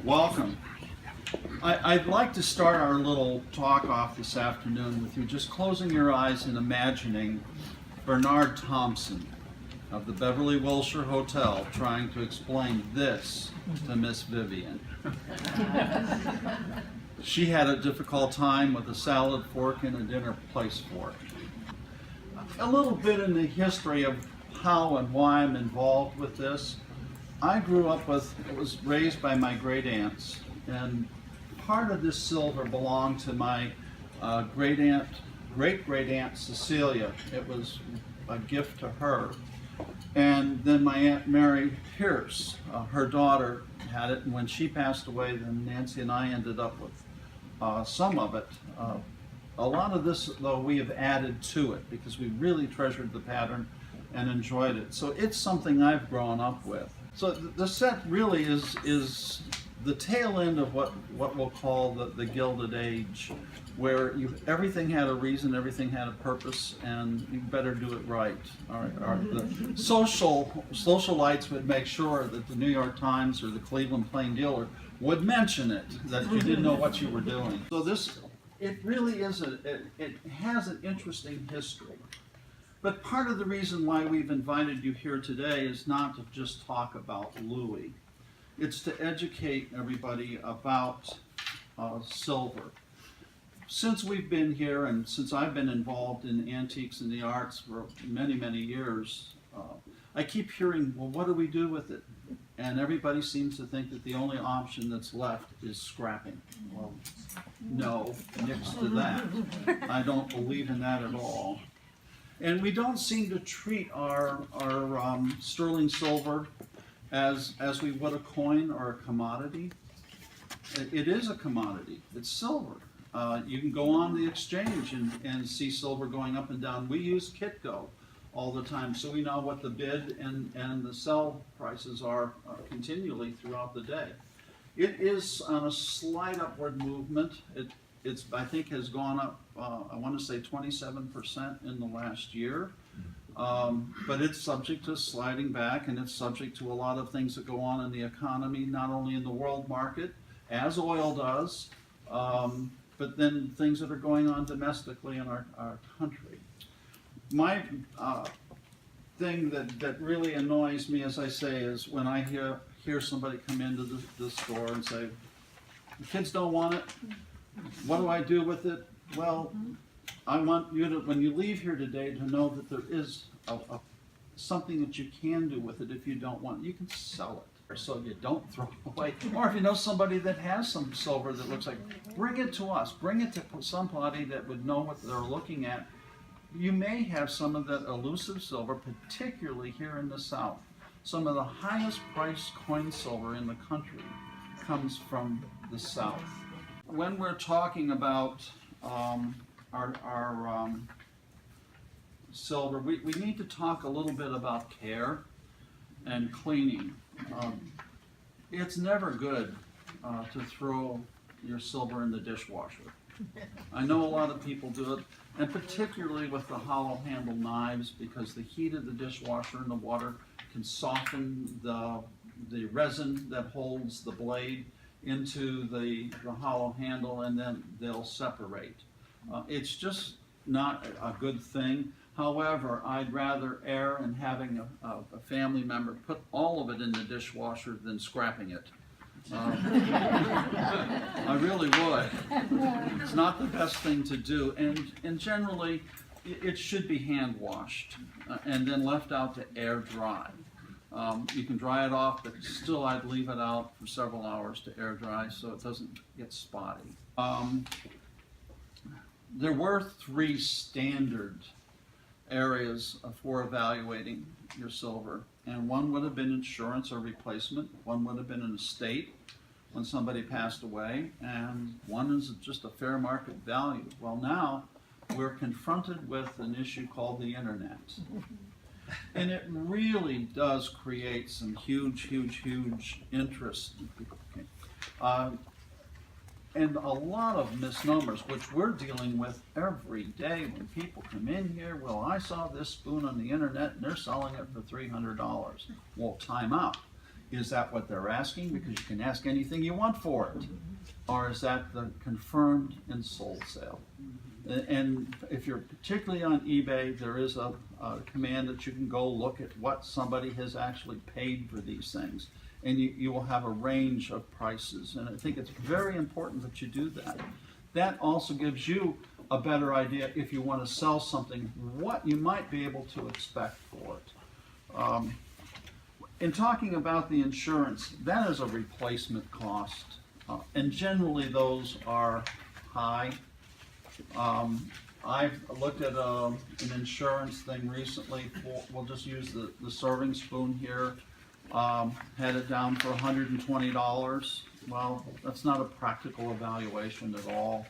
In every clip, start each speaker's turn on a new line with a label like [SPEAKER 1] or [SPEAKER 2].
[SPEAKER 1] Welcome. I'd like to start our little talk off this afternoon with you just closing your eyes and imagining Bernard Thompson of the Beverly Wilshire Hotel trying to explain this to Miss Vivian. She had a difficult time with a salad fork and a dinner place fork. A little bit in the history of how and why I'm involved with this. I was raised by my great aunts, and part of this silver belonged to my great great aunt Cecilia. It was a gift to her. And then my Aunt Mary Pierce, her daughter, had it, and when she passed away, then Nancy and I ended up with some of it. A lot of this, though, we have added to it because we really treasured the pattern and enjoyed it. So it's something I've grown up with. So the set really is the tail end of what we'll call the Gilded Age, where everything had a reason, everything had a purpose, and you better do it right. The socialites would make sure that the New York Times or the Cleveland Plain Dealer would mention it, that you didn't know what you were doing. So it really is, it has an interesting history. But part of the reason why we've invited you here today is not to just talk about Louis. It's to educate everybody about silver. Since we've been here and since I've been involved in antiques and the arts for many, many years, I keep hearing, well, what do we do with it? And everybody seems to think that the only option that's left is scrapping. Well, no, nix to that. I don't believe in that at all. And we don't seem to treat our sterling silver as we would a coin or a commodity. It is a commodity. It's silver. You can go on the exchange and see silver going up and down. We use Kitco all the time, so we know what the bid and the sell prices are continually throughout the day. It is on a slight upward movement. It's I think has gone up, I want to say 27% in the last year. But it's subject to sliding back, and it's subject to a lot of things that go on in the economy, not only in the world market, as oil does, but then things that are going on domestically in our country. My thing that really annoys me, as I say, is when I hear somebody come into the store and say, the kids don't want it, what do I do with it? Well, I want you to, when you leave here today, to know that there is something that you can do with it if you don't want it. You can sell it, so you don't throw it away. Or if you know somebody that has some silver that looks like, bring it to us. Bring it to somebody that would know what they're looking at. You may have some of that elusive silver, particularly here in the South. Some of the highest priced coin silver in the country comes from the South. When we're talking about our silver, we need to talk a little bit about care and cleaning. It's never good to throw your silver in the dishwasher. I know a lot of people do it, and particularly with the hollow handle knives, because the heat of the dishwasher and the water can soften the resin that holds the blade into the hollow handle, and then they'll separate. It's just not a good thing. However, I'd rather err in having a family member put all of it in the dishwasher than scrapping it. I really would. It's not the best thing to do, and generally it should be hand washed and then left out to air dry. You can dry it off, but still I'd leave it out for several hours to air dry so it doesn't get spotty. There were 3 standard areas for evaluating your silver, and one would have been insurance or replacement, one would have been an estate when somebody passed away, and one is just a fair market value. Well, now we're confronted with an issue called the internet. And it really does create some huge interest. And a lot of misnomers, which we're dealing with every day when people come in here. Well, I saw this spoon on the internet and they're selling it for $300. Well, time out. Is that what they're asking? Because you can ask anything you want for it. Or is that the confirmed and sold sale? And if you're particularly on eBay, there is a command that you can go look at what somebody has actually paid for these things. And you will have a range of prices. And I think it's very important that you do that. That also gives you a better idea, if you want to sell something, what you might be able to expect for it. In talking about the insurance, that is a replacement cost. And generally those are high. I've looked at an insurance thing recently. We'll just use the serving spoon here. Had it down for $120. Well, that's not a practical evaluation at all.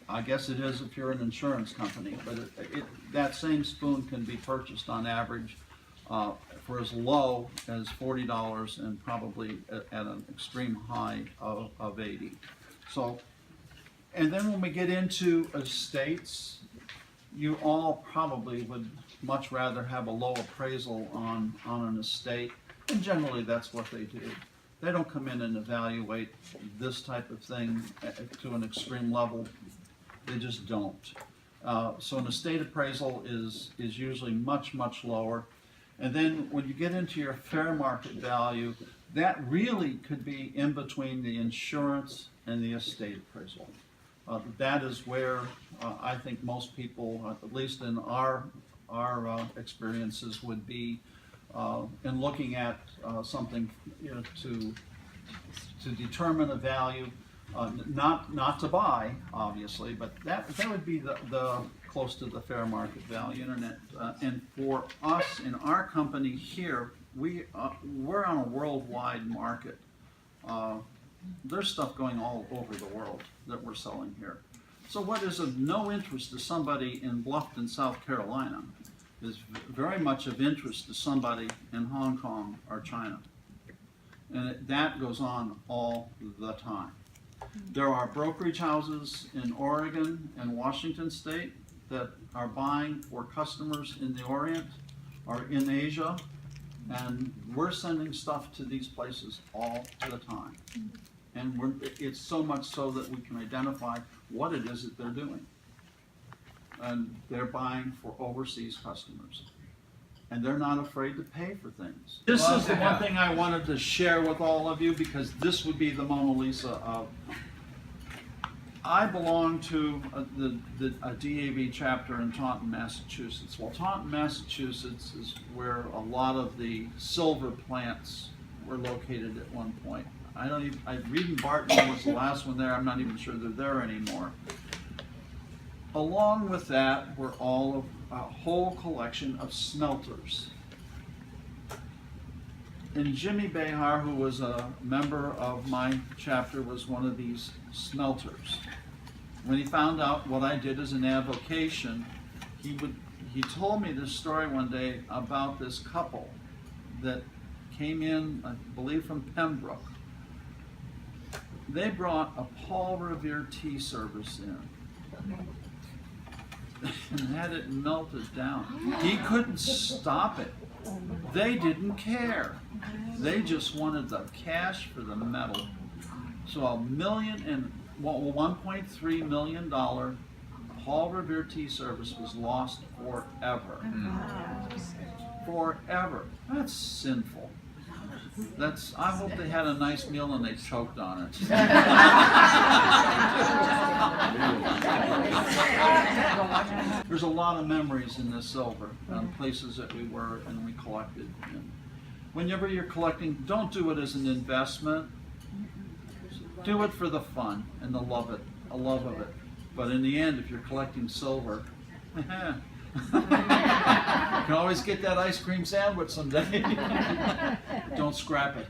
[SPEAKER 1] I guess it is if you're an insurance company, but that same spoon can be purchased on average for as low as $40 and probably at an extreme high of $80. So, and then when we get into estates, you all probably would much rather have a low appraisal on an estate, and generally that's what they do. They don't come in and evaluate this type of thing to an extreme level. They just don't. So an estate appraisal is usually much, much lower. And then when you get into your fair market value, that really could be in between the insurance and the estate appraisal. That is where I think most people, at least in our experiences, would be in looking at something, you know, to determine a value, not to buy, obviously, but that would be the close to the fair market value internet. And for us in our company here, we're on a worldwide market. There's stuff going all over the world that we're selling here. So what is of no interest to somebody in Bluffton, South Carolina, is very much of interest to somebody in Hong Kong or China. And that goes on all the time. There are brokerage houses in Oregon and Washington State that are buying for customers in the Orient or in Asia, and we're sending stuff to these places all the time. And it's so much so that we can identify what it is that they're doing. And they're buying for overseas customers. And they're not afraid to pay for things. This is the one thing I wanted to share with all of you, because this would be the Mona Lisa of. I belong to a DAV chapter in Taunton, Massachusetts. Well, Taunton, Massachusetts is where a lot of the silver plants were located at one point. Reed and Barton was the last one there. I'm not even sure they're there anymore. Along with that were all of a whole collection of smelters. And Jimmy Behar, who was a member of my chapter, was one of these smelters. When he found out what I did as an avocation, he told me this story one day about this couple that came in, I believe from Pembroke. They brought a Paul Revere tea service in and had it melted down. He couldn't stop it. They didn't care. They just wanted the cash for the metal. So $1.3 million Paul Revere tea service was lost forever. Forever. That's sinful. I hope they had a nice meal and they choked on it. There's a lot of memories in this silver, places that we were and we collected. And whenever you're collecting, don't do it as an investment. Do it for the fun and the love of it. But in the end, if you're collecting silver, you can always get that ice cream sandwich someday. Don't scrap it.